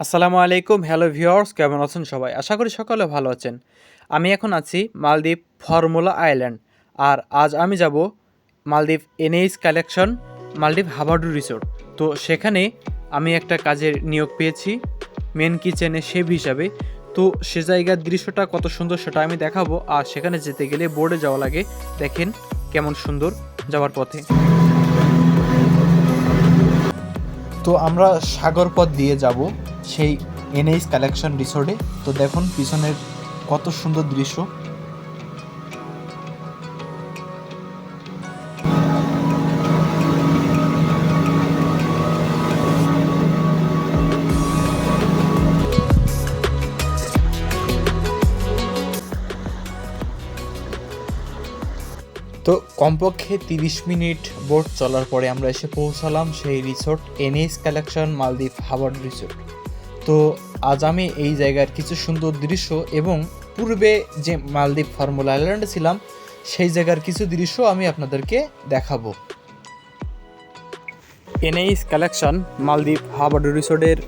আসসালামু আলাইকুম, hello viewers, কেমন আছেন সবাই? আশা করি সকলে ভালো আছেন। আমি এখন আছি মালদ্বীপ ফর্মুলা আইল্যান্ড। আর আজ আমি যাব মালদ্বীপ এনএইচ কালেকশন মালদ্বীপ হাবাডু রিসোর্ট। তো সেখানে আমি একটা কাজের নিয়োগ পেয়েছি মেন কিচেনে শেফ হিসাবে। তো সে জায়গার দৃশ্যটা কত সুন্দর সেটা আমি দেখাবো। আর সেখানে যেতে গেলে বোর্ডে যাওয়া লাগে, দেখেন কেমন সুন্দর যাওয়ার পথে। তো আমরা সাগর পথ দিয়ে যাব সেই এনএইচ কালেকশন রিসোর্টে। তো দেখুন পিছনের কত সুন্দর দৃশ্য। তো কমপক্ষে 30 মিনিট বোট চলার পরে আমরা এসে পৌঁছালাম সেই রিসোর্ট এনএইচ কালেকশন মালদ্বীপ হাবাড রিসোর্ট। তো আজ আমি এই জায়গার কিছু সুন্দর দৃশ্য এবং পূর্বে যে মালদ্বীপ ফর্মুলা আইল্যান্ডে ছিলাম সেই জায়গার কিছু দৃশ্য আমি আপনাদেরকে দেখাবো। এনএইচ কালেকশন মালদ্বীপ হাবাড রিসোর্টের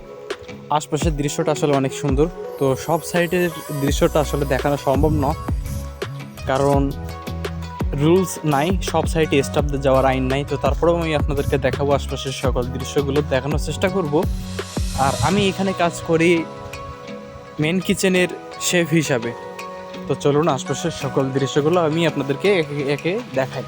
আশপাশের দৃশ্যটা আসলে অনেক সুন্দর। তো সব সাইডের দৃশ্যটা আসলে দেখানো সম্ভব নয়, কারণ রুলস নাই, সব সাইটে স্টাফদের যাওয়ার আইন নাই। তো তারপরেও আমি আপনাদেরকে দেখাবো আশপাশের সকল দৃশ্যগুলো দেখানোর চেষ্টা করব। আর আমি এখানে কাজ করি মেন কিচেনের শেফ হিসাবে। তো চলুন আশপাশের সকল দৃশ্যগুলো আমি আপনাদেরকে একে একে দেখাই।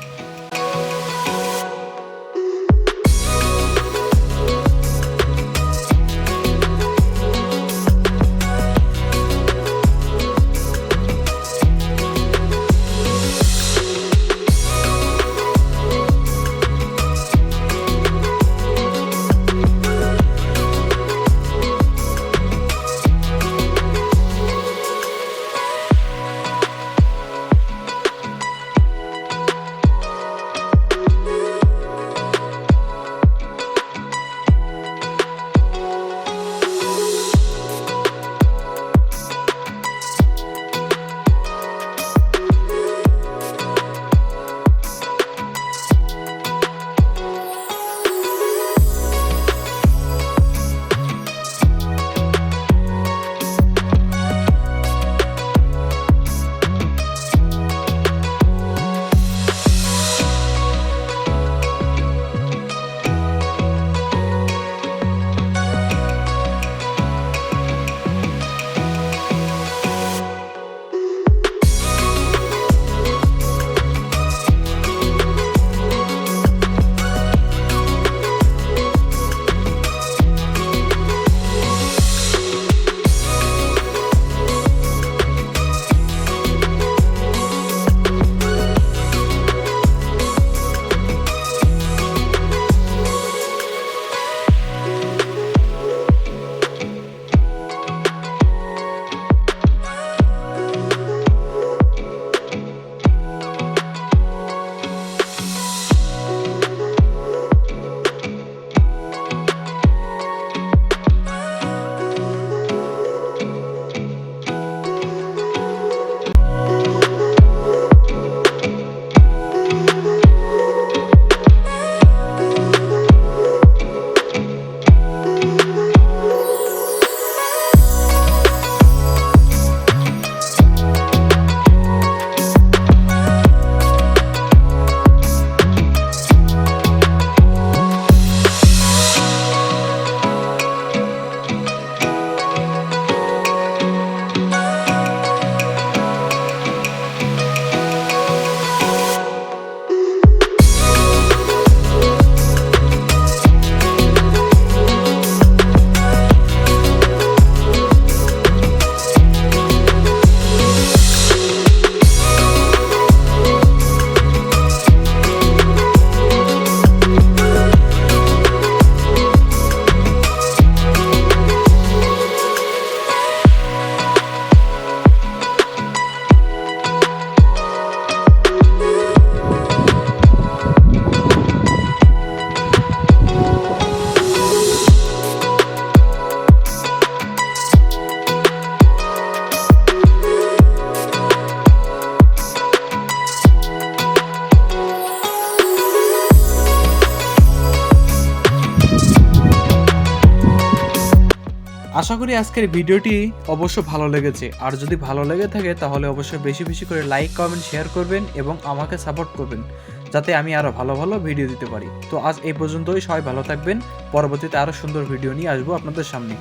আশা করি আজকের ভিডিওটি অবশ্য ভালো লেগেছে, আর যদি ভালো লেগে থাকে তাহলে অবশ্যই বেশি বেশি করে লাইক কমেন্ট শেয়ার করবেন এবং আমাকে সাপোর্ট করবেন, যাতে আমি আরও ভালো ভালো ভিডিও দিতে পারি। তো আজ এই পর্যন্তই, সবাই ভালো থাকবেন। পরবর্তীতে আরও সুন্দর ভিডিও নিয়ে আসবো আপনাদের সামনে।